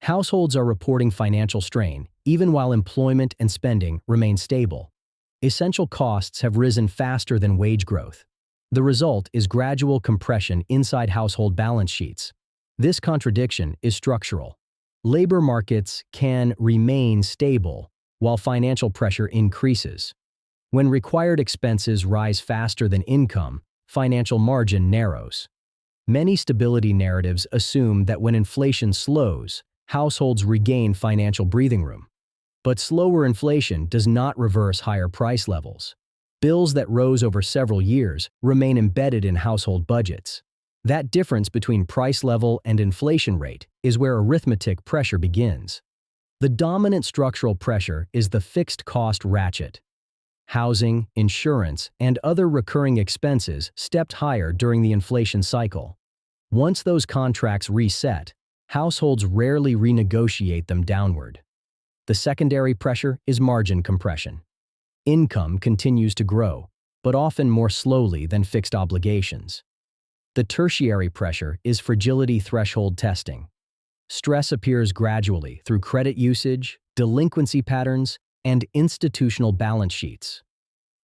Households are reporting financial strain, even while employment and spending remain stable. Essential costs have risen faster than wage growth. The result is gradual compression inside household balance sheets. This contradiction is structural. Labor markets can remain stable while financial pressure increases. When required expenses rise faster than income, financial margin narrows. Many stability narratives assume that when inflation slows, households regain financial breathing room. But slower inflation does not reverse higher price levels. Bills that rose over several years remain embedded in household budgets. That difference between price level and inflation rate is where arithmetic pressure begins. The dominant structural pressure is the fixed cost ratchet. Housing, insurance, and other recurring expenses stepped higher during the inflation cycle. Once those contracts reset, households rarely renegotiate them downward. The secondary pressure is margin compression. Income continues to grow, but often more slowly than fixed obligations. The tertiary pressure is fragility threshold testing. Stress appears gradually through credit usage, delinquency patterns, and institutional balance sheets.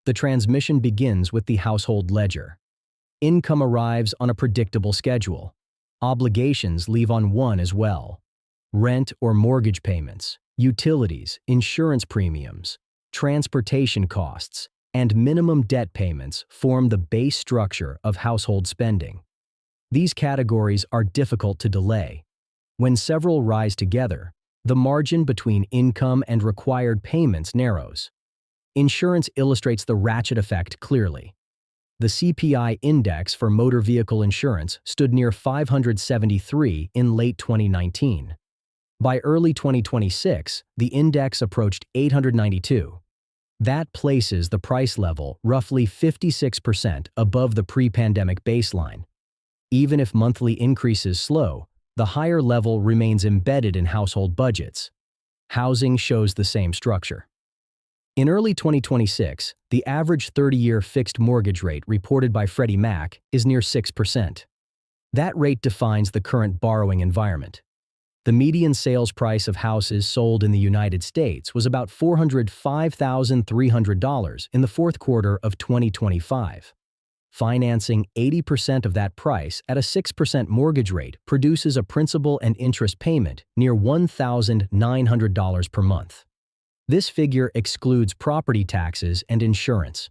The transmission begins with the household ledger. Income arrives on a predictable schedule. Obligations leave on one as well. Rent or mortgage payments, utilities, insurance premiums, transportation costs, and minimum debt payments form the base structure of household spending. These categories are difficult to delay. When several rise together, the margin between income and required payments narrows. Insurance illustrates the ratchet effect clearly. The CPI index for motor vehicle insurance stood near 573 in late 2019. By early 2026, the index approached 892. That places the price level roughly 56% above the pre-pandemic baseline. Even if monthly increases slow, the higher level remains embedded in household budgets. Housing shows the same structure. In early 2026, the average 30-year fixed mortgage rate reported by Freddie Mac is near 6%. That rate defines the current borrowing environment. The median sales price of houses sold in the United States was about $405,300 in the fourth quarter of 2025. Financing 80% of that price at a 6% mortgage rate produces a principal and interest payment near $1,900 per month. This figure excludes property taxes and insurance.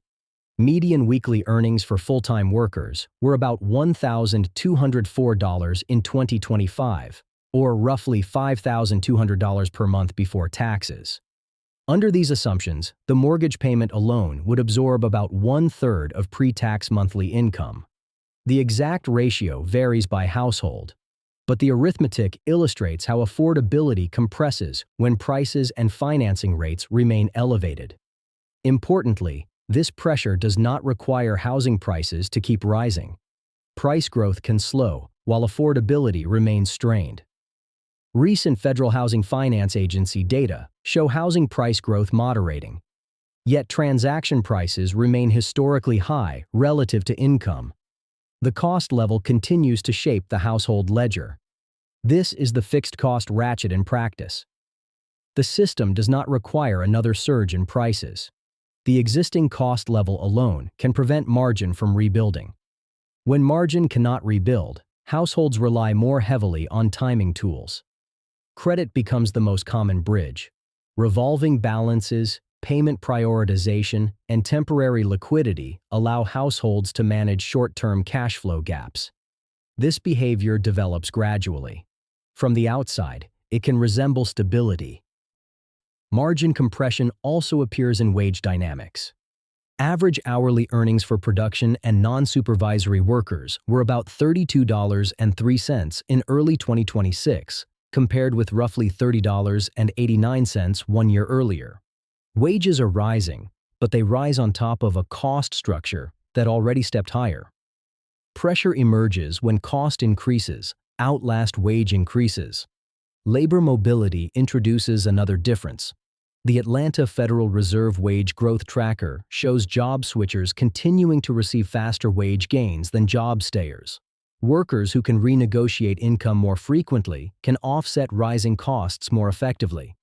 Median weekly earnings for full-time workers were about $1,204 in 2025, or roughly $5,200 per month before taxes. Under these assumptions, the mortgage payment alone would absorb about 1/3 of pre-tax monthly income. The exact ratio varies by household, but the arithmetic illustrates how affordability compresses when prices and financing rates remain elevated. Importantly, this pressure does not require housing prices to keep rising. Price growth can slow, while affordability remains strained. Recent Federal Housing Finance Agency data show housing price growth moderating. Yet transaction prices remain historically high relative to income. The cost level continues to shape the household ledger. This is the fixed cost ratchet in practice. The system does not require another surge in prices. The existing cost level alone can prevent margin from rebuilding. When margin cannot rebuild, households rely more heavily on timing tools. Credit becomes the most common bridge. Revolving balances, payment prioritization, and temporary liquidity allow households to manage short-term cash flow gaps. This behavior develops gradually. From the outside, it can resemble stability. Margin compression also appears in wage dynamics. Average hourly earnings for production and non-supervisory workers were about $32.03 in early 2026, compared with roughly $30.89 1 year earlier. Wages are rising, but they rise on top of a cost structure that already stepped higher. Pressure emerges when cost increases outlast wage increases. Labor mobility introduces another difference. The Atlanta Federal Reserve Wage Growth Tracker shows job switchers continuing to receive faster wage gains than job stayers. Workers who can renegotiate income more frequently can offset rising costs more effectively.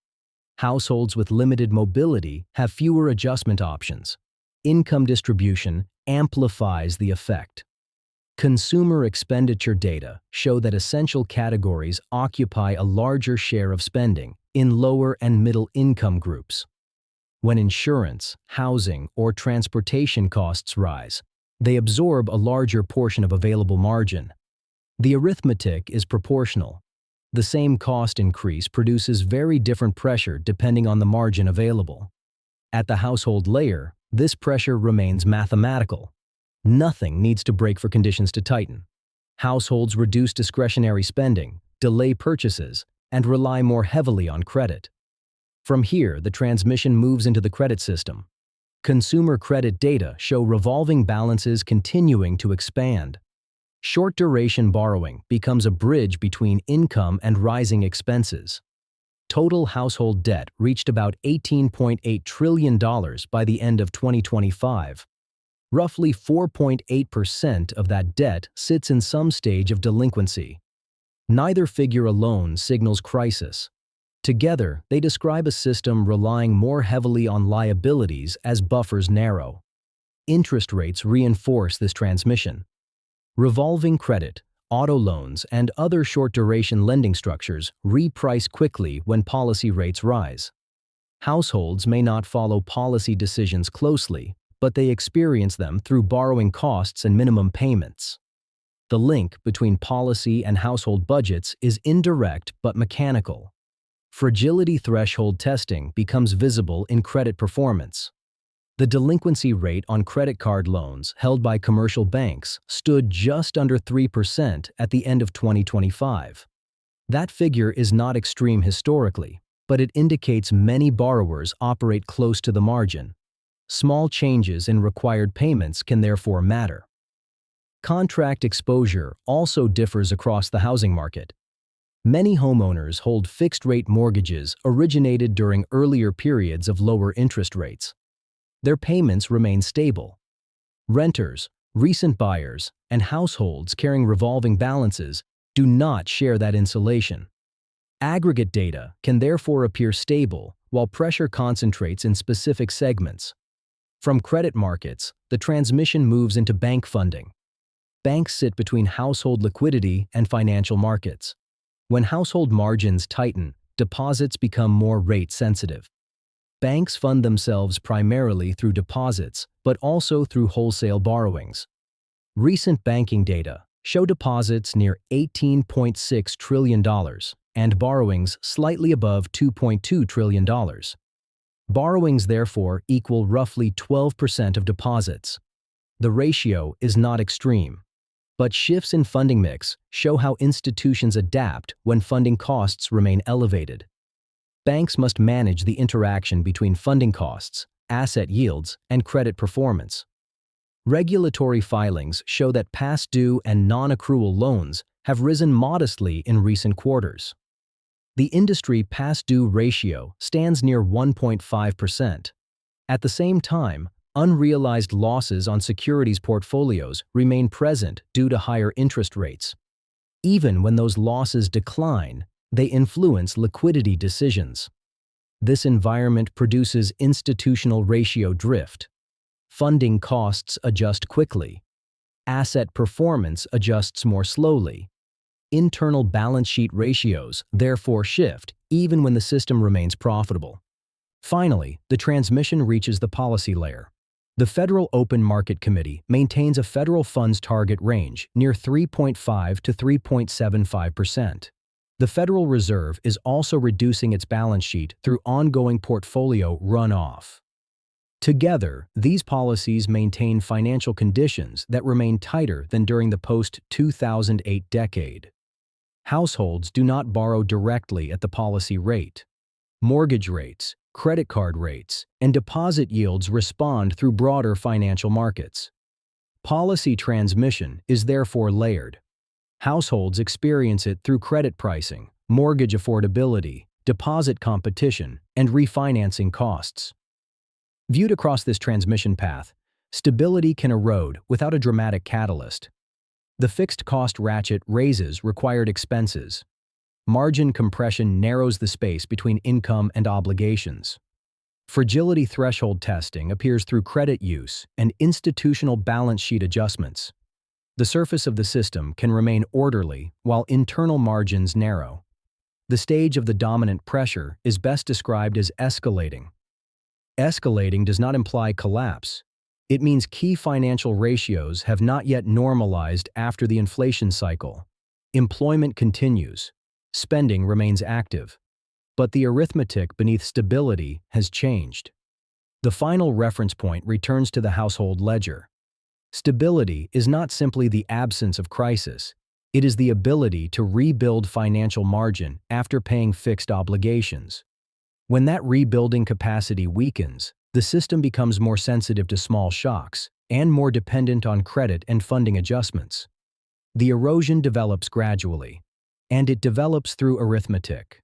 Households with limited mobility have fewer adjustment options. Income distribution amplifies the effect. Consumer expenditure data show that essential categories occupy a larger share of spending in lower and middle income groups. When insurance, housing, or transportation costs rise, they absorb a larger portion of available margin. The arithmetic is proportional. The same cost increase produces very different pressure depending on the margin available. At the household layer, this pressure remains mathematical. Nothing needs to break for conditions to tighten. Households reduce discretionary spending, delay purchases, and rely more heavily on credit. From here, the transmission moves into the credit system. Consumer credit data show revolving balances continuing to expand. Short-duration borrowing becomes a bridge between income and rising expenses. Total household debt reached about $18.8 trillion by the end of 2025. Roughly 4.8% of that debt sits in some stage of delinquency. Neither figure alone signals crisis. Together, they describe a system relying more heavily on liabilities as buffers narrow. Interest rates reinforce this transmission. Revolving credit, auto loans, and other short-duration lending structures reprice quickly when policy rates rise. Households may not follow policy decisions closely, but they experience them through borrowing costs and minimum payments. The link between policy and household budgets is indirect but mechanical. Fragility threshold testing becomes visible in credit performance. The delinquency rate on credit card loans held by commercial banks stood just under 3% at the end of 2025. That figure is not extreme historically, but it indicates many borrowers operate close to the margin. Small changes in required payments can therefore matter. Contract exposure also differs across the housing market. Many homeowners hold fixed-rate mortgages originated during earlier periods of lower interest rates. Their payments remain stable. Renters, recent buyers, and households carrying revolving balances do not share that insulation. Aggregate data can therefore appear stable, while pressure concentrates in specific segments. From credit markets, the transmission moves into bank funding. Banks sit between household liquidity and financial markets. When household margins tighten, deposits become more rate-sensitive. Banks fund themselves primarily through deposits, but also through wholesale borrowings. Recent banking data show deposits near $18.6 trillion and borrowings slightly above $2.2 trillion. Borrowings, therefore, equal roughly 12% of deposits. The ratio is not extreme, but shifts in funding mix show how institutions adapt when funding costs remain elevated. Banks must manage the interaction between funding costs, asset yields, and credit performance. Regulatory filings show that past due and non-accrual loans have risen modestly in recent quarters. The industry past due ratio stands near 1.5%. At the same time, unrealized losses on securities portfolios remain present due to higher interest rates. Even when those losses decline, they influence liquidity decisions. This environment produces institutional ratio drift. Funding costs adjust quickly. Asset performance adjusts more slowly. Internal balance sheet ratios therefore shift even when the system remains profitable. Finally, the transmission reaches the policy layer. The Federal Open Market Committee maintains a federal funds target range near 3.5 to 3.75%. The Federal Reserve is also reducing its balance sheet through ongoing portfolio runoff. Together, these policies maintain financial conditions that remain tighter than during the post-2008 decade. Households do not borrow directly at the policy rate. Mortgage rates, credit card rates, and deposit yields respond through broader financial markets. Policy transmission is therefore layered. Households experience it through credit pricing, mortgage affordability, deposit competition, and refinancing costs. Viewed across this transmission path, stability can erode without a dramatic catalyst. The fixed cost ratchet raises required expenses. Margin compression narrows the space between income and obligations. Fragility threshold testing appears through credit use and institutional balance sheet adjustments. The surface of the system can remain orderly while internal margins narrow. The stage of the dominant pressure is best described as escalating. Escalating does not imply collapse. It means key financial ratios have not yet normalized after the inflation cycle. Employment continues. Spending remains active. But the arithmetic beneath stability has changed. The final reference point returns to the household ledger. Stability is not simply the absence of crisis. It is the ability to rebuild financial margin after paying fixed obligations. When that rebuilding capacity weakens, the system becomes more sensitive to small shocks and more dependent on credit and funding adjustments. The erosion develops gradually, and it develops through arithmetic.